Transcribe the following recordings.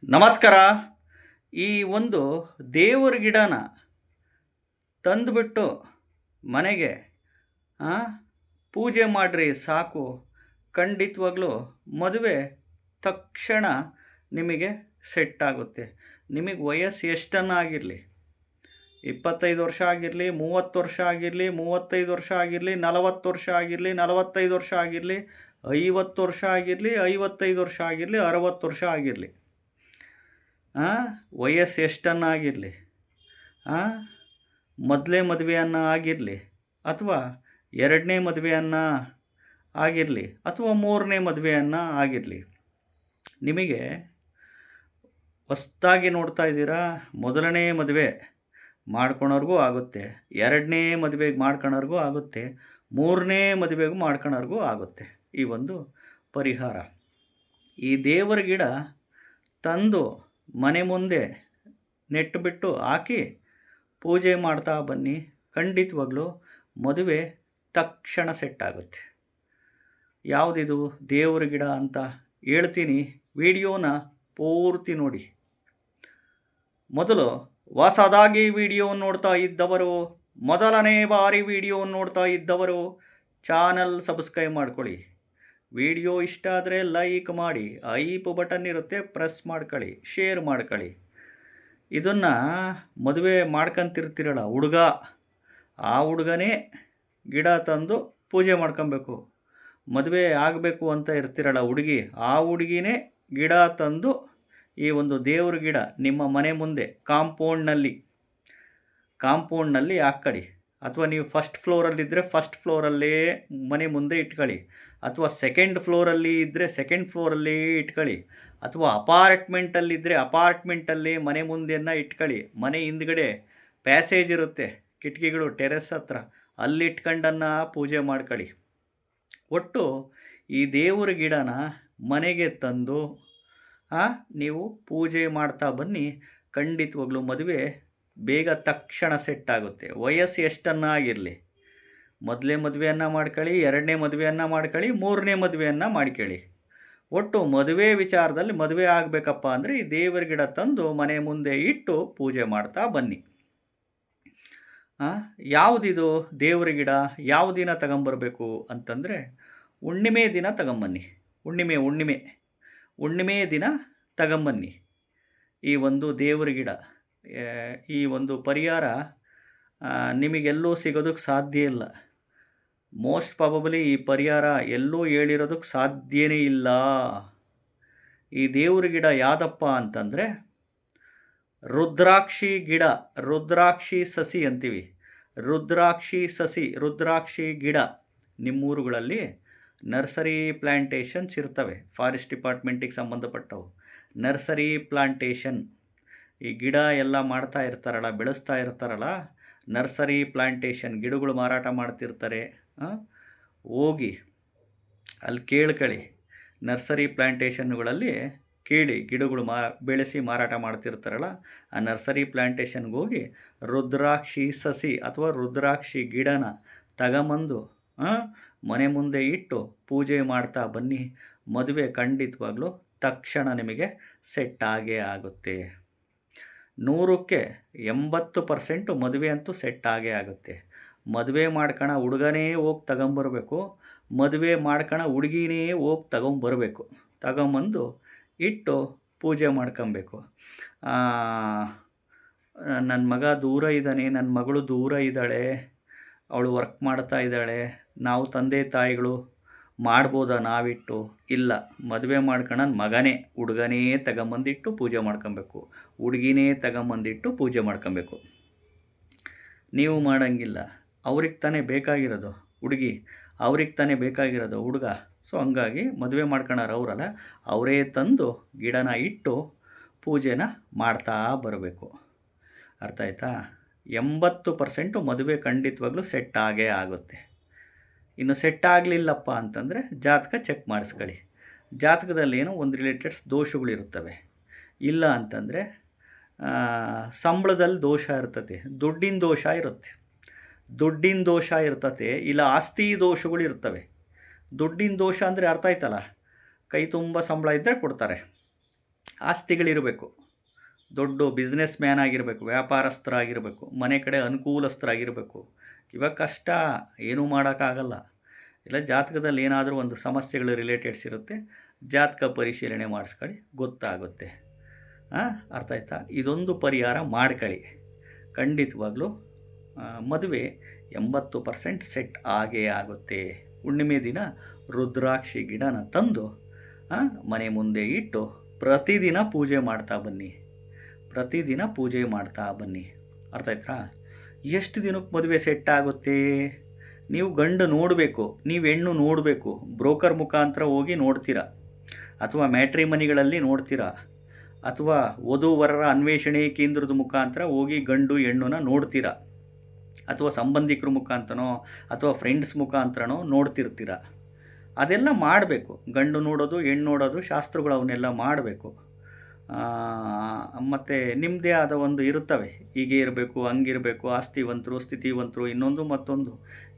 ನಮಸ್ಕಾರ. ಈ ಒಂದು ದೇವ್ರ ಗಿಡನ ತಂದುಬಿಟ್ಟು ಮನೆಗೆ ಆ, ಪೂಜೆ ಮಾಡಿರಿ ಸಾಕು. ಖಂಡಿತವಾಗ್ಲೂ ಮದುವೆ ತಕ್ಷಣ ನಿಮಗೆ ಸೆಟ್ ಆಗುತ್ತೆ. ನಿಮಗೆ ವಯಸ್ಸು ಎಷ್ಟನ್ನಾಗಿರಲಿ, 25 ವರ್ಷ ಆಗಿರಲಿ, 30 ವರ್ಷ ಆಗಿರಲಿ, 35 ವರ್ಷ ಆಗಿರಲಿ, 40 ವರ್ಷ ಆಗಿರಲಿ, 45 ವರ್ಷ ಆಗಿರಲಿ, 50 ವರ್ಷ ಆಗಿರಲಿ, 55 ವರ್ಷ ಆಗಿರಲಿ, 60 ವರ್ಷ ಆಗಿರಲಿ, ವಯಸ್ಸು ಎಷ್ಟನ್ನಾಗಿರಲಿ, ಮೊದಲೇ ಮದುವೆಯನ್ನು ಆಗಿರಲಿ ಅಥವಾ ಎರಡನೇ ಮದುವೆಯನ್ನು ಆಗಿರಲಿ ಅಥವಾ ಮೂರನೇ ಮದುವೆಯನ್ನು ಆಗಿರಲಿ, ನಿಮಗೆ ಹೊಸ್ದಾಗಿ ನೋಡ್ತಾ ಇದ್ದೀರಾ, ಮೊದಲನೇ ಮದುವೆ ಮಾಡ್ಕೊಳೋರ್ಗೂ ಆಗುತ್ತೆ, ಎರಡನೇ ಮದುವೆಗೆ ಮಾಡ್ಕೊಳೋರ್ಗೂ ಆಗುತ್ತೆ, ಮೂರನೇ ಮದುವೆಗೂ ಮಾಡ್ಕೊಳೋರ್ಗೂ ಆಗುತ್ತೆ. ಈ ಒಂದು ಪರಿಹಾರ ಈ ದೇವರ ಗಿಡ ತಂದು ಮನೆ ಮುಂದೆ ನೆಟ್ಟುಬಿಟ್ಟು ಹಾಕಿ ಪೂಜೆ ಮಾಡ್ತಾ ಬನ್ನಿ. ಖಂಡಿತವಾಗ್ಲೂ ಮದುವೆ ತಕ್ಷಣ ಸೆಟ್ ಆಗುತ್ತೆ. ಯಾವುದಿದು ದೇವರ ಗಿಡ ಅಂತ ಹೇಳ್ತೀನಿ, ವಿಡಿಯೋನ ಪೂರ್ತಿ ನೋಡಿ. ಮೊದಲು ಹೊಸದಾಗಿ ವಿಡಿಯೋ ನೋಡ್ತಾ ಇದ್ದವರು, ಮೊದಲನೇ ಬಾರಿ ವಿಡಿಯೋ ನೋಡ್ತಾ ಇದ್ದವರು ಚಾನಲ್ ಸಬ್ಸ್ಕ್ರೈಬ್ ಮಾಡ್ಕೊಳ್ಳಿ. ವಿಡಿಯೋ ಇಷ್ಟ ಆದರೆ ಲೈಕ್ ಮಾಡಿ, ಐಪ್ ಬಟನ್ ಇರುತ್ತೆ ಪ್ರೆಸ್ ಮಾಡ್ಕೊಳ್ಳಿ, ಶೇರ್ ಮಾಡ್ಕೊಳ್ಳಿ. ಇದನ್ನು ಮದುವೆ ಮಾಡ್ಕೊಂತಿರ್ತೀರಲ್ಲ ಹುಡುಗ, ಆ ಹುಡುಗನೇ ಗಿಡ ತಂದು ಪೂಜೆ ಮಾಡ್ಕೊಬೇಕು. ಮದುವೆ ಆಗಬೇಕು ಅಂತ ಇರ್ತೀರಲ್ಲ ಹುಡುಗಿ, ಆ ಹುಡುಗಿನೇ ಗಿಡ ತಂದು ಈ ಒಂದು ದೇವ್ರ ಗಿಡ ನಿಮ್ಮ ಮನೆ ಮುಂದೆ ಕಾಂಪೌಂಡ್ನಲ್ಲಿ ಹಾಕ್ಕೊಳ್ಳಿ. ಅಥವಾ ನೀವು ಫಸ್ಟ್ ಫ್ಲೋರಲ್ಲಿದ್ದರೆ ಫಸ್ಟ್ ಫ್ಲೋರಲ್ಲೇ ಮನೆ ಮುಂದೆ ಇಟ್ಕೊಳ್ಳಿ, ಅಥವಾ ಸೆಕೆಂಡ್ ಫ್ಲೋರಲ್ಲಿ ಇದ್ದರೆ ಸೆಕೆಂಡ್ ಫ್ಲೋರಲ್ಲೇ ಇಟ್ಕೊಳ್ಳಿ, ಅಥವಾ ಅಪಾರ್ಟ್ಮೆಂಟಲ್ಲಿದ್ದರೆ ಅಪಾರ್ಟ್ಮೆಂಟಲ್ಲಿ ಮನೆ ಮುಂದೆಯನ್ನು ಇಟ್ಕೊಳ್ಳಿ. ಮನೆ ಹಿಂದ್ಗಡೆ ಪ್ಯಾಸೇಜ್ ಇರುತ್ತೆ, ಕಿಟಕಿಗಳು ಟೆರೆಸ್ ಹತ್ರ, ಅಲ್ಲಿ ಇಟ್ಕೊಂಡನ್ನು ಪೂಜೆ ಮಾಡ್ಕೊಳ್ಳಿ. ಒಟ್ಟು ಈ ದೇವ್ರ ಗಿಡನ ಮನೆಗೆ ತಂದು ನೀವು ಪೂಜೆ ಮಾಡ್ತಾ ಬನ್ನಿ. ಖಂಡಿತವಾಗ್ಲೂ ಮದುವೆ ಬೇಗ ತಕ್ಷಣ ಸೆಟ್ ಆಗುತ್ತೆ. ವಯಸ್ಸು ಎಷ್ಟನ್ನಾಗಿರಲಿ, ಮೊದಲೇ ಮದುವೆಯನ್ನು ಮಾಡ್ಕೊಳ್ಳಿ, ಎರಡನೇ ಮದುವೆಯನ್ನು ಮಾಡ್ಕೊಳ್ಳಿ, ಮೂರನೇ ಮದುವೆಯನ್ನು ಮಾಡ್ಕೊಳ್ಳಿ. ಒಟ್ಟು ಮದುವೆ ವಿಚಾರದಲ್ಲಿ ಮದುವೆ ಆಗಬೇಕಪ್ಪ ಅಂದರೆ ಈ ದೇವರ ಗಿಡ ತಂದು ಮನೆ ಮುಂದೆ ಇಟ್ಟು ಪೂಜೆ ಮಾಡ್ತಾ ಬನ್ನಿ. ಯಾವುದಿದು ದೇವ್ರ ಗಿಡ ಯಾವ ದಿನ ತಗೊಂಬರ್ಬೇಕು ಅಂತಂದರೆ ಹುಣ್ಣಿಮೆ ದಿನ ತಗೊಂಬನ್ನಿ. ಹುಣ್ಣಿಮೆ ದಿನ ತಗೊಂಬನ್ನಿ. ಈ ಒಂದು ದೇವ್ರ ಗಿಡ, ಈ ಒಂದು ಪರಿಹಾರ ನಿಮಗೆಲ್ಲೂ ಸಿಗೋದಕ್ಕೆ ಸಾಧ್ಯ ಇಲ್ಲ. ಮೋಸ್ಟ್ ಪ್ರಾಬಬಲಿ ಈ ಪರಿಹಾರ ಎಲ್ಲೂ ಹೇಳಿರೋದಕ್ಕೆ ಸಾಧ್ಯವೇ ಇಲ್ಲ. ಈ ದೇವ್ರ ಗಿಡ ಯಾವುದಪ್ಪ ಅಂತಂದರೆ ರುದ್ರಾಕ್ಷಿ ಗಿಡ, ರುದ್ರಾಕ್ಷಿ ಸಸಿ ಅಂತೀವಿ. ರುದ್ರಾಕ್ಷಿ ಗಿಡ ನಿಮ್ಮೂರುಗಳಲ್ಲಿ ನರ್ಸರಿ ಪ್ಲ್ಯಾಂಟೇಷನ್ಸ್ ಇರ್ತವೆ, ಫಾರೆಸ್ಟ್ ಡಿಪಾರ್ಟ್ಮೆಂಟಿಗೆ ಸಂಬಂಧಪಟ್ಟವು. ನರ್ಸರಿ ಪ್ಲಾಂಟೇಷನ್ ಈ ಗಿಡ ಎಲ್ಲ ಮಾಡ್ತಾ ಇರ್ತಾರಲ್ಲ, ಬೆಳೆಸ್ತಾ ಇರ್ತಾರಲ್ಲ, ನರ್ಸರಿ ಪ್ಲಾಂಟೇಷನ್ ಗಿಡಗಳು ಮಾರಾಟ ಮಾಡ್ತಿರ್ತಾರೆ. ಹೋಗಿ ಅಲ್ಲಿ ಕೇಳ್ಕೊಳ್ಳಿ. ನರ್ಸರಿ ಪ್ಲ್ಯಾಂಟೇಷನ್ಗಳಲ್ಲಿ ಕೇಳಿ, ಗಿಡಗಳು ಬೆಳೆಸಿ ಮಾರಾಟ ಮಾಡ್ತಿರ್ತಾರಲ್ಲ, ಆ ನರ್ಸರಿ ಪ್ಲ್ಯಾಂಟೇಷನ್ಗೆ ಹೋಗಿ ರುದ್ರಾಕ್ಷಿ ಸಸಿ ಅಥವಾ ರುದ್ರಾಕ್ಷಿ ಗಿಡನ ತಗೊಂಬಂದು ಮನೆ ಮುಂದೆ ಇಟ್ಟು ಪೂಜೆ ಮಾಡ್ತಾ ಬನ್ನಿ. ಮದುವೆ ಖಂಡಿತವಾಗ್ಲೂ ತಕ್ಷಣ ನಿಮಗೆ ಸೆಟ್ ಆಗೇ ಆಗುತ್ತೆ. 100ಕ್ಕೆ 80% ಮದುವೆ ಅಂತೂ ಸೆಟ್ ಆಗೇ ಆಗುತ್ತೆ. ಮದುವೆ ಮಾಡ್ಕೊಳ ಹುಡುಗನೇ ಹೋಗಿ ತಗೊಂಬರ್ಬೇಕು, ಮದುವೆ ಮಾಡ್ಕೊಳ ಹುಡುಗಿನೇ ಹೋಗಿ ತಗೊಂಬಂದು ಇಟ್ಟು ಪೂಜೆ ಮಾಡ್ಕೊಬೇಕು. ನನ್ನ ಮಗ ದೂರ ಇದ್ದಾನೆ, ನನ್ನ ಮಗಳು ದೂರ ಇದ್ದಾಳೆ, ಅವಳು ವರ್ಕ್ ಮಾಡ್ತಾ ಇದ್ದಾಳೆ, ನಾವು ತಂದೆ ತಾಯಿಗಳು ಮಾಡ್ಬೋದಾ ನಾವಿಟ್ಟು? ಇಲ್ಲ, ಮದುವೆ ಮಾಡ್ಕೊಳ ಮಗನೇ ಹುಡುಗನೇ ತಗೊಂಬಂದಿಟ್ಟು ಪೂಜೆ ಮಾಡ್ಕೊಬೇಕು, ಹುಡುಗಿನೇ ತಗೊಂಬಂದಿಟ್ಟು ಪೂಜೆ ಮಾಡ್ಕೊಬೇಕು. ನೀವು ಮಾಡೋಂಗಿಲ್ಲ. ಅವ್ರಿಗೆ ತಾನೇ ಬೇಕಾಗಿರೋದು ಹುಡುಗಿ, ಅವ್ರಿಗೆ ತಾನೇ ಬೇಕಾಗಿರೋದು ಹುಡುಗ. ಸೊ ಹಂಗಾಗಿ ಮದುವೆ ಮಾಡ್ಕೊಳೋರು ಅವರಲ್ಲ, ಅವರೇ ತಂದು ಗಿಡನ ಇಟ್ಟು ಪೂಜೆನ ಮಾಡ್ತಾ ಬರಬೇಕು. ಅರ್ಥ ಆಯ್ತಾ? 80% ಮದುವೆ ಖಂಡಿತವಾಗ್ಲೂ ಸೆಟ್ ಆಗೇ ಆಗುತ್ತೆ. ಇನ್ನು ಸೆಟ್ ಆಗಲಿಲ್ಲಪ್ಪ ಅಂತಂದರೆ ಜಾತಕ ಚೆಕ್ ಮಾಡಿಸ್ಕೊಳ್ಳಿ. ಜಾತಕದಲ್ಲಿ ಏನೋ ಒಂದು ರಿಲೇಟೆಡ್ಸ್ ದೋಷಗಳಿರುತ್ತವೆ. ಇಲ್ಲ ಅಂತಂದರೆ ಸಂಬಳದಲ್ಲಿ ದೋಷ ಇರ್ತದೆ, ದುಡ್ಡಿನ ದೋಷ ಇರ್ತದೆ, ಇಲ್ಲ ಆಸ್ತಿ ದೋಷಗಳು ಇರ್ತವೆ. ದುಡ್ಡಿನ ದೋಷ ಅಂದರೆ ಅರ್ಥ ಆಯ್ತಲ್ಲ, ಕೈ ತುಂಬ ಸಂಬಳ ಇದ್ದರೆ ಕೊಡ್ತಾರೆ, ಆಸ್ತಿಗಳಿರಬೇಕು, ದೊಡ್ಡ ಬಿಸ್ನೆಸ್ ಮ್ಯಾನ್ ಆಗಿರಬೇಕು, ವ್ಯಾಪಾರಸ್ಥರಾಗಿರಬೇಕು, ಮನೆ ಕಡೆ ಅನುಕೂಲಸ್ಥರಾಗಿರಬೇಕು. ಇವಾಗ ಕಷ್ಟ, ಏನೂ ಮಾಡೋಕ್ಕಾಗಲ್ಲ. ಇಲ್ಲ ಜಾತಕದಲ್ಲಿ ಏನಾದರೂ ಒಂದು ಸಮಸ್ಯೆಗಳು ರಿಲೇಟೆಡ್ಸ್ ಇರುತ್ತೆ, ಜಾತಕ ಪರಿಶೀಲನೆ ಮಾಡಿಸ್ಕೊಳ್ಳಿ, ಗೊತ್ತಾಗುತ್ತೆ. ಅರ್ಥ ಆಯ್ತಾ? ಇದೊಂದು ಪರಿಹಾರ ಮಾಡ್ಕೊಳ್ಳಿ, ಖಂಡಿತವಾಗ್ಲೂ ಮದುವೆ 80% ಸೆಟ್ ಆಗೇ ಆಗುತ್ತೆ. ಹುಣ್ಣಿಮೆ ದಿನ ರುದ್ರಾಕ್ಷಿ ಗಿಡನ ತಂದು ಮನೆ ಮುಂದೆ ಇಟ್ಟು ಪ್ರತಿದಿನ ಪೂಜೆ ಮಾಡ್ತಾ ಬನ್ನಿ, ಪ್ರತಿದಿನ ಪೂಜೆ ಮಾಡ್ತಾ ಬನ್ನಿ. ಅರ್ಥ ಆಯ್ತಾ? ಎಷ್ಟು ದಿನಕ್ಕೆ ಮದುವೆ ಸೆಟ್ ಆಗುತ್ತೆ? ನೀವು ಗಂಡು ನೋಡಬೇಕು, ನೀವು ಹೆಣ್ಣು ನೋಡಬೇಕು, ಬ್ರೋಕರ್ ಮುಖಾಂತರ ಹೋಗಿ ನೋಡ್ತೀರಾ, ಅಥವಾ ಮ್ಯಾಟ್ರಿಮನಿಗಳಲ್ಲಿ ನೋಡ್ತೀರಾ, ಅಥವಾ ವಧುವರರ ಅನ್ವೇಷಣೆ ಕೇಂದ್ರದ ಮುಖಾಂತರ ಹೋಗಿ ಗಂಡು ಹೆಣ್ಣನ್ನ ನೋಡ್ತೀರಾ, ಅಥವಾ ಸಂಬಂಧಿಕರ ಮುಖಾಂತರನೋ ಅಥವಾ ಫ್ರೆಂಡ್ಸ್ ಮುಖಾಂತರನೋ ನೋಡ್ತಿರ್ತೀರ. ಅದೆಲ್ಲ ಮಾಡಬೇಕು. ಗಂಡು ನೋಡೋದು, ಹೆಣ್ಣು ನೋಡೋದು, ಶಾಸ್ತ್ರಗಳು ಅವನ್ನೆಲ್ಲ ಮಾಡಬೇಕು. ಮತ್ತು ನಿಮ್ಮದೇ ಆದ ಒಂದು ಇರುತ್ತವೆ, ಹೀಗೆ ಇರಬೇಕು, ಹಂಗಿರಬೇಕು, ಆಸ್ತಿವಂತರು, ಸ್ಥಿತಿವಂತರು, ಇನ್ನೊಂದು ಮತ್ತೊಂದು.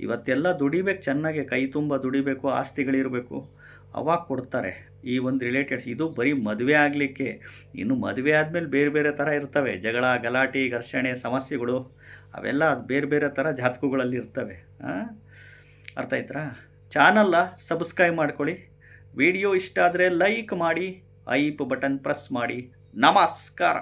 ಇವತ್ತೆಲ್ಲ ದುಡಿಬೇಕು, ಚೆನ್ನಾಗಿ ಕೈ ತುಂಬ ದುಡಿಬೇಕು, ಆಸ್ತಿಗಳಿರಬೇಕು, ಅವಾಗ ಕೊಡ್ತಾರೆ ಈ ಒಂದು ರಿಲೇಟೆಡ್ಸ್. ಇದು ಬರೀ ಮದುವೆ ಆಗಲಿಕ್ಕೆ. ಇನ್ನು ಮದುವೆ ಆದಮೇಲೆ ಬೇರೆ ಬೇರೆ ಥರ ಇರ್ತವೆ, ಜಗಳ, ಗಲಾಟೆ, ಘರ್ಷಣೆ, ಸಮಸ್ಯೆಗಳು, ಅವೆಲ್ಲ ಬೇರೆ ಬೇರೆ ಥರ ಜಾತಕಗಳಲ್ಲಿ ಇರ್ತವೆ. ಅರ್ಥ ಆಯ್ತಾ? ಚಾನಲ್ನ ಸಬ್ಸ್ಕ್ರೈಬ್ ಮಾಡ್ಕೊಳ್ಳಿ, ವಿಡಿಯೋ ಇಷ್ಟ ಆದರೆ ಲೈಕ್ ಮಾಡಿ, ಐಪ್ ಬಟನ್ ಪ್ರೆಸ್ ಮಾಡಿ. ನಮಸ್ಕಾರ.